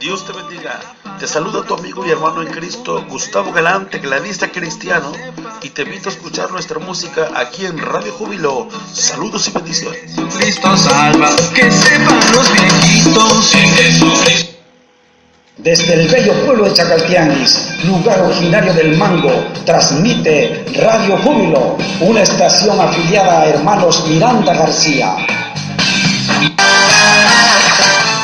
Dios te bendiga. Te saluda tu amigo y hermano en Cristo, Gustavo Galante, clavista cristiano, y te invito a escuchar nuestra música aquí en Radio Júbilo. Saludos y bendiciones. Cristo salva, que sepan los viejitos en Jesucristo. Desde el bello pueblo de Chacaltianguis, lugar originario del mango, transmite Radio Júbilo, una estación afiliada a Hermanos Miranda García.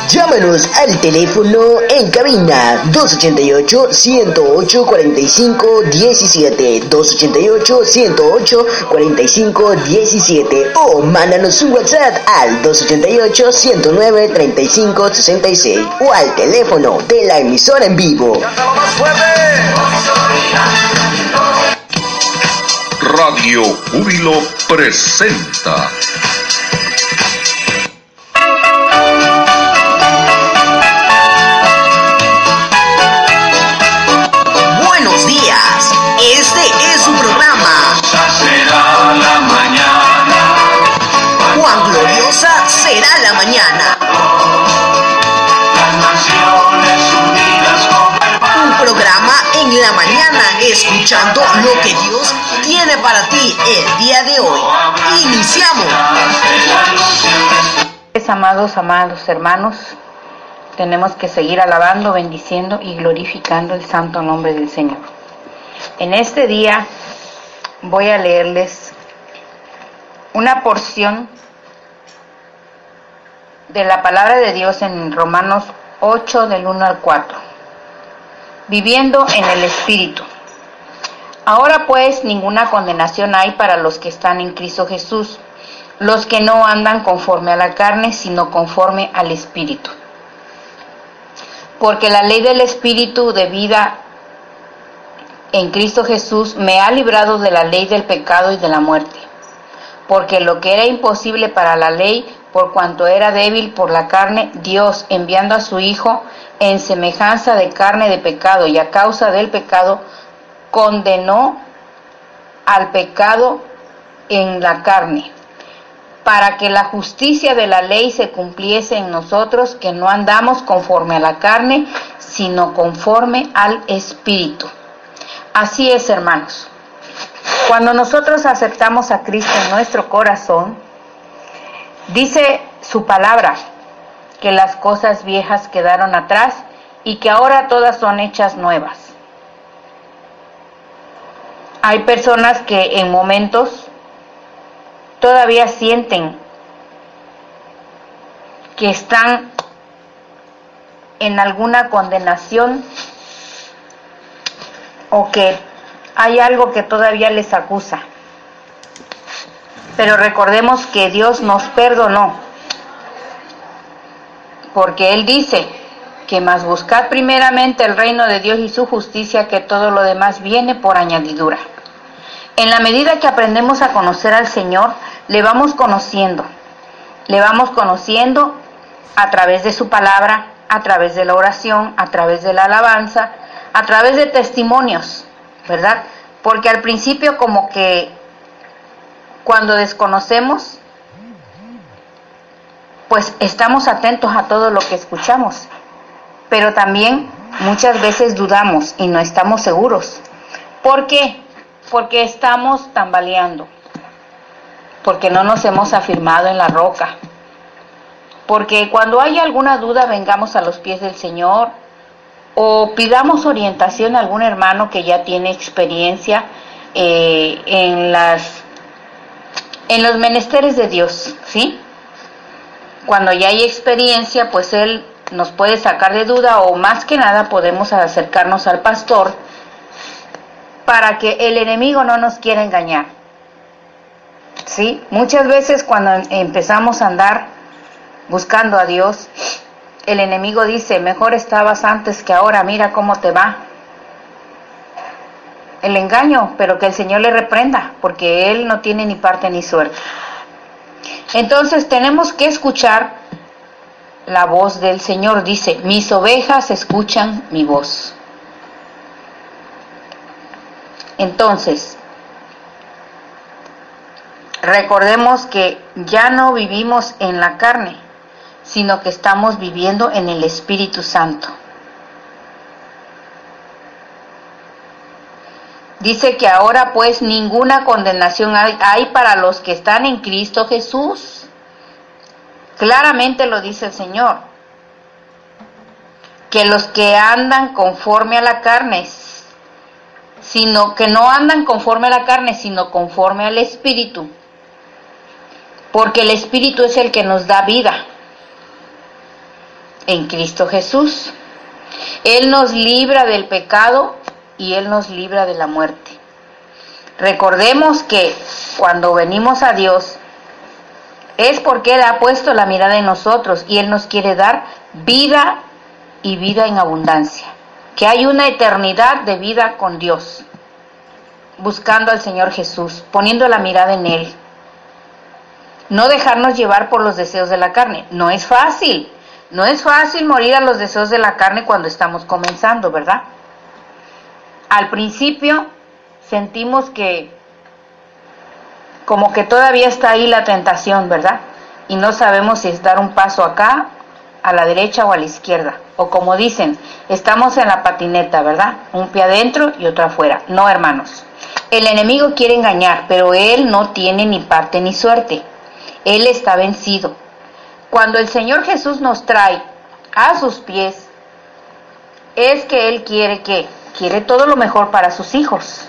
Llámanos al teléfono en cabina 288-108-4517, 288-108-4517, o mándanos un WhatsApp al 288-109-3566 o al teléfono de la emisora en vivo. Radio Júbilo presenta. Este es su programa. Será la mañana. Cuán gloriosa será la mañana. Las naciones unidas como el pan. Un programa en la mañana, escuchando lo que Dios tiene para ti el día de hoy. Iniciamos. Amados hermanos, tenemos que seguir alabando, bendiciendo y glorificando el santo nombre del Señor. En este día voy a leerles una porción de la palabra de Dios en Romanos 8 del 1 al 4. Viviendo en el Espíritu. Ahora pues ninguna condenación hay para los que están en Cristo Jesús, los que no andan conforme a la carne, sino conforme al Espíritu. Porque la ley del Espíritu de vida en Cristo Jesús me ha librado de la ley del pecado y de la muerte. Porque lo que era imposible para la ley, por cuanto era débil por la carne, Dios, enviando a su Hijo en semejanza de carne de pecado y a causa del pecado, condenó al pecado en la carne, para que la justicia de la ley se cumpliese en nosotros, que no andamos conforme a la carne, sino conforme al Espíritu. Así es, hermanos. Cuando nosotros aceptamos a Cristo en nuestro corazón, dice su palabra que las cosas viejas quedaron atrás y que ahora todas son hechas nuevas. Hay personas que en momentos todavía sienten que están en alguna condenación o que hay algo que todavía les acusa. Pero recordemos que Dios nos perdonó, porque Él dice que más buscad primeramente el reino de Dios y su justicia, que todo lo demás viene por añadidura. En la medida que aprendemos a conocer al Señor, le vamos conociendo a través de su palabra, a través de la oración, a través de la alabanza, a través de testimonios, ¿verdad? Porque al principio como que cuando desconocemos, pues estamos atentos a todo lo que escuchamos, pero también muchas veces dudamos y no estamos seguros. ¿Por qué? Porque estamos tambaleando, porque no nos hemos afirmado en la roca, porque cuando hay alguna duda vengamos a los pies del Señor, o pidamos orientación a algún hermano que ya tiene experiencia en los menesteres de Dios, ¿sí? Cuando ya hay experiencia, pues Él nos puede sacar de duda, o más que nada podemos acercarnos al pastor para que el enemigo no nos quiera engañar, ¿sí? Muchas veces cuando empezamos a andar buscando a Dios, el enemigo dice, mejor estabas antes que ahora, mira cómo te va. El engaño, pero que el Señor le reprenda, porque Él no tiene ni parte ni suerte. Entonces tenemos que escuchar la voz del Señor. Dice, mis ovejas escuchan mi voz. Entonces, recordemos que ya no vivimos en la carne, sino que estamos viviendo en el Espíritu Santo. Dice que ahora pues ninguna condenación hay para los que están en Cristo Jesús. Claramente lo dice el Señor. Que los que andan conforme a la carne, sino que no andan conforme a la carne, sino conforme al Espíritu. Porque el Espíritu es el que nos da vida en Cristo Jesús. Él nos libra del pecado y Él nos libra de la muerte. Recordemos que cuando venimos a Dios es porque Él ha puesto la mirada en nosotros y Él nos quiere dar vida y vida en abundancia. Que hay una eternidad de vida con Dios, buscando al Señor Jesús, poniendo la mirada en Él. No dejarnos llevar por los deseos de la carne. No es fácil. No es fácil morir a los deseos de la carne cuando estamos comenzando, ¿verdad? Al principio sentimos que como que todavía está ahí la tentación, ¿verdad? Y no sabemos si es dar un paso acá, a la derecha o a la izquierda. O como dicen, estamos en la patineta, ¿verdad? Un pie adentro y otro afuera. No, hermanos. El enemigo quiere engañar, pero él no tiene ni parte ni suerte. Él está vencido. Cuando el Señor Jesús nos trae a sus pies, es que Él quiere todo lo mejor para sus hijos.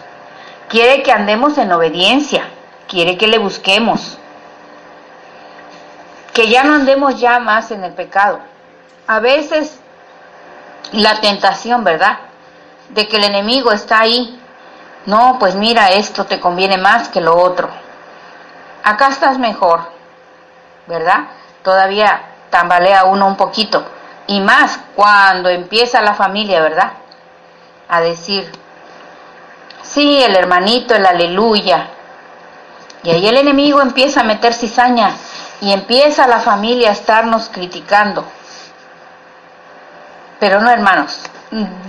Quiere que andemos en obediencia. Quiere que le busquemos. Que ya no andemos ya más en el pecado. A veces la tentación, ¿verdad? De que el enemigo está ahí. No, pues mira, esto te conviene más que lo otro. Acá estás mejor, ¿verdad? Todavía tambalea uno un poquito. Y más cuando empieza la familia, ¿verdad? A decir, sí, el hermanito, el aleluya. Y ahí el enemigo empieza a meter cizaña. Y empieza la familia a estarnos criticando. Pero no, hermanos,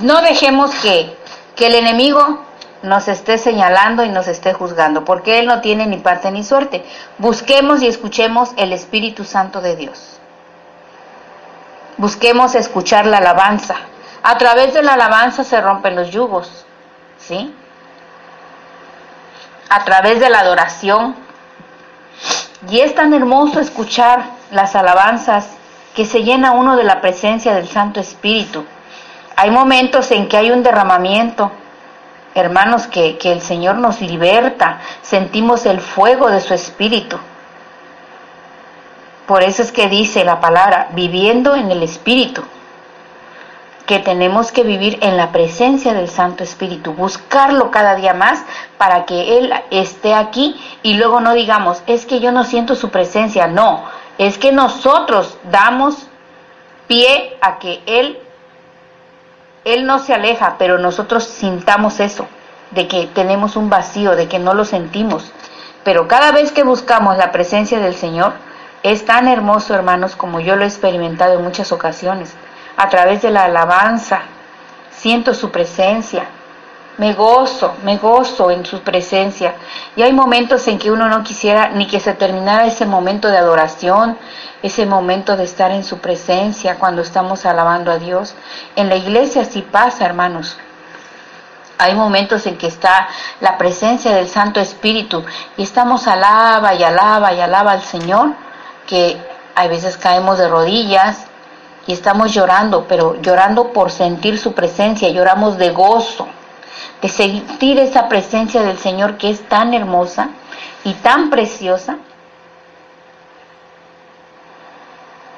no dejemos que el enemigo nos esté señalando y nos esté juzgando, porque él no tiene ni parte ni suerte. Busquemos y escuchemos el Espíritu Santo de Dios. Busquemos escuchar la alabanza. A través de la alabanza se rompen los yugos, ¿sí? A través de la adoración. Y es tan hermoso escuchar las alabanzas que se llena uno de la presencia del Santo Espíritu. Hay momentos en que hay un derramamiento, hermanos, que el Señor nos liberta, sentimos el fuego de su Espíritu. Por eso es que dice la palabra, viviendo en el Espíritu, que tenemos que vivir en la presencia del Santo Espíritu, buscarlo cada día más para que Él esté aquí y luego no digamos, es que yo no siento su presencia. No, es que nosotros damos pie a que Él no se aleja, pero nosotros sintamos eso, de que tenemos un vacío, de que no lo sentimos. Pero cada vez que buscamos la presencia del Señor, es tan hermoso, hermanos, como yo lo he experimentado en muchas ocasiones. A través de la alabanza, siento su presencia, me gozo en su presencia. Y hay momentos en que uno no quisiera ni que se terminara ese momento de adoración, ese momento de estar en su presencia cuando estamos alabando a Dios. En la iglesia sí pasa, hermanos. Hay momentos en que está la presencia del Santo Espíritu y estamos alaba y alaba y alaba al Señor, que hay veces caemos de rodillas y estamos llorando, pero llorando por sentir su presencia, lloramos de gozo, de sentir esa presencia del Señor que es tan hermosa y tan preciosa.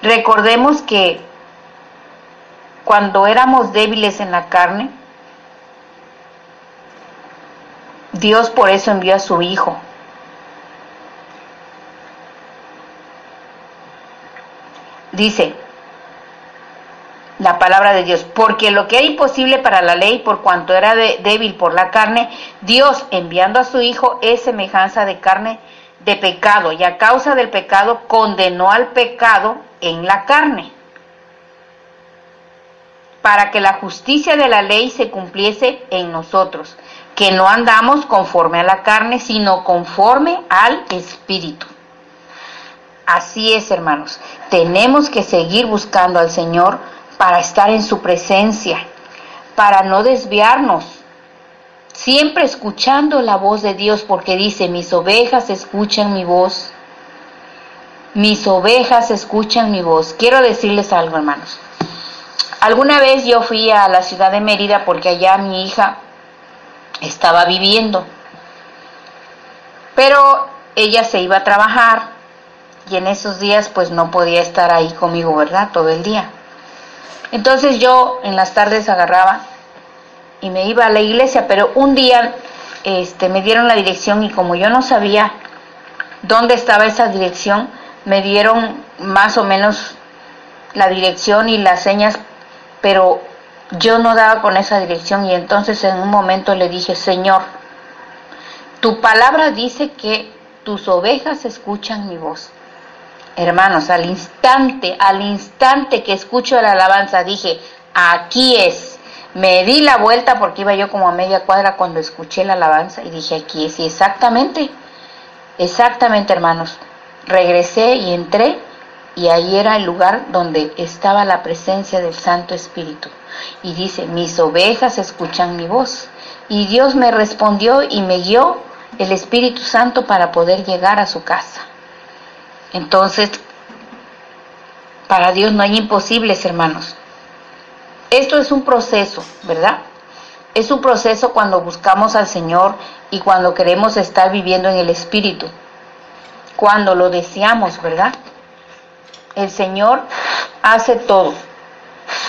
Recordemos que cuando éramos débiles en la carne, Dios por eso envió a su Hijo. Dice la palabra de Dios, porque lo que era imposible para la ley, por cuanto era débil por la carne, Dios enviando a su Hijo es semejanza de carne de pecado, y a causa del pecado condenó al pecado en la carne, para que la justicia de la ley se cumpliese en nosotros, que no andamos conforme a la carne, sino conforme al Espíritu. Así es, hermanos, tenemos que seguir buscando al Señor para estar en su presencia, para no desviarnos. siempre escuchando la voz de Dios, porque dice, mis ovejas escuchan mi voz. Mis ovejas escuchan mi voz. Quiero decirles algo, hermanos. Alguna vez yo fui a la ciudad de Mérida porque allá mi hija estaba viviendo. Pero ella se iba a trabajar y en esos días pues no podía estar ahí conmigo, ¿verdad? Todo el día. Entonces yo en las tardes agarraba y me iba a la iglesia, pero un día me dieron la dirección y como yo no sabía dónde estaba esa dirección, me dieron más o menos la dirección y las señas, pero yo no daba con esa dirección y entonces en un momento le dije, Señor, tu palabra dice que tus ovejas escuchan mi voz. Hermanos, al instante que escucho la alabanza, dije, aquí es. Me di la vuelta porque iba yo como a media cuadra cuando escuché la alabanza y dije, aquí es. Y exactamente, hermanos. Regresé y entré y ahí era el lugar donde estaba la presencia del Santo Espíritu. Y dice, mis ovejas escuchan mi voz. Y Dios me respondió y me guió el Espíritu Santo para poder llegar a su casa. Entonces, para Dios no hay imposibles, hermanos. Esto es un proceso, ¿verdad? Es un proceso cuando buscamos al Señor y cuando queremos estar viviendo en el Espíritu. Cuando lo deseamos, ¿verdad? El Señor hace todo.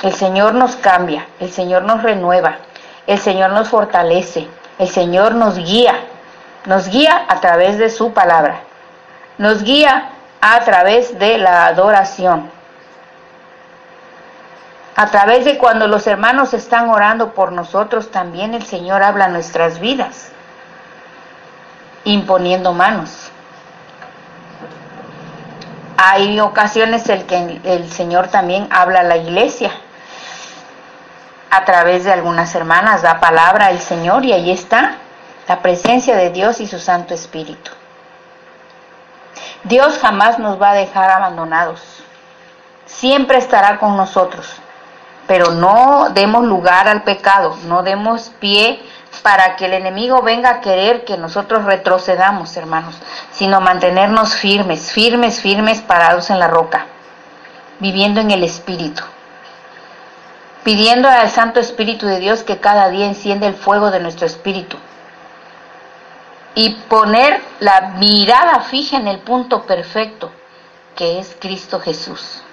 El Señor nos cambia, el Señor nos renueva, el Señor nos fortalece, el Señor nos guía a través de su palabra, nos guía a través de la adoración, a través de cuando los hermanos están orando por nosotros, también el Señor habla en nuestras vidas, imponiendo manos. Hay ocasiones en que el Señor también habla a la iglesia, a través de algunas hermanas, da palabra al Señor y ahí está la presencia de Dios y su Santo Espíritu. Dios jamás nos va a dejar abandonados, siempre estará con nosotros, pero no demos lugar al pecado, no demos pie para que el enemigo venga a querer que nosotros retrocedamos, hermanos, sino mantenernos firmes, parados en la roca, viviendo en el Espíritu, pidiendo al Santo Espíritu de Dios que cada día encienda el fuego de nuestro espíritu y poner la mirada fija en el punto perfecto, que es Cristo Jesús.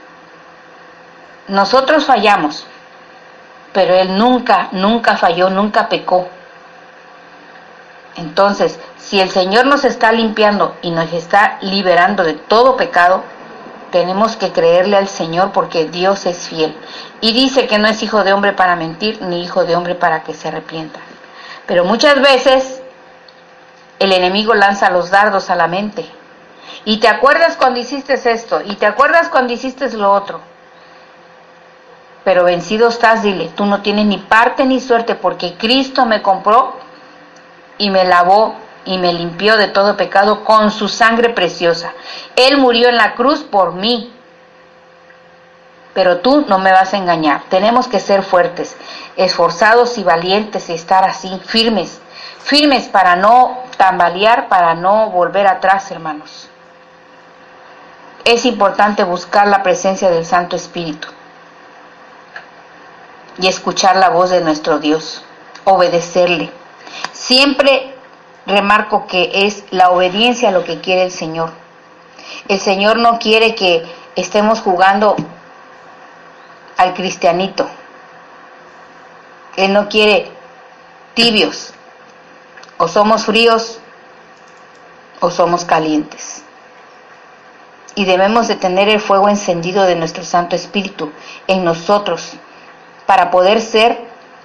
Nosotros fallamos, pero Él nunca falló, nunca pecó. Entonces, si el Señor nos está limpiando y nos está liberando de todo pecado, tenemos que creerle al Señor porque Dios es fiel. Y dice que no es hijo de hombre para mentir, ni hijo de hombre para que se arrepienta. Pero muchas veces el enemigo lanza los dardos a la mente. Y te acuerdas cuando hiciste esto, y te acuerdas cuando hiciste lo otro. Pero vencido estás, dile, tú no tienes ni parte ni suerte porque Cristo me compró y me lavó y me limpió de todo pecado con su sangre preciosa. Él murió en la cruz por mí. Pero tú no me vas a engañar. Tenemos que ser fuertes, esforzados y valientes y estar así, firmes para no tambalear, para no volver atrás, hermanos. Es importante buscar la presencia del Santo Espíritu y escuchar la voz de nuestro Dios, obedecerle. Siempre remarco que es la obediencia a lo que quiere el Señor. El Señor no quiere que estemos jugando al cristianito. Él no quiere tibios. O somos fríos o somos calientes. Y debemos de tener el fuego encendido de nuestro Santo Espíritu en nosotros para poder ser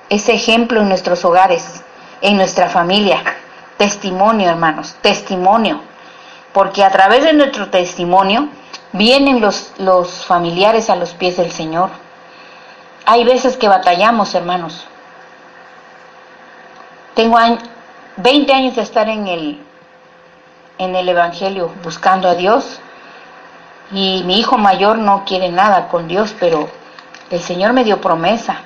ese ejemplo en nuestros hogares, en nuestra familia. Testimonio, hermanos, testimonio. Porque a través de nuestro testimonio vienen los familiares a los pies del Señor. Hay veces que batallamos, hermanos. Tengo 20 años de estar en el Evangelio buscando a Dios. Y mi hijo mayor no quiere nada con Dios, pero el Señor me dio promesa.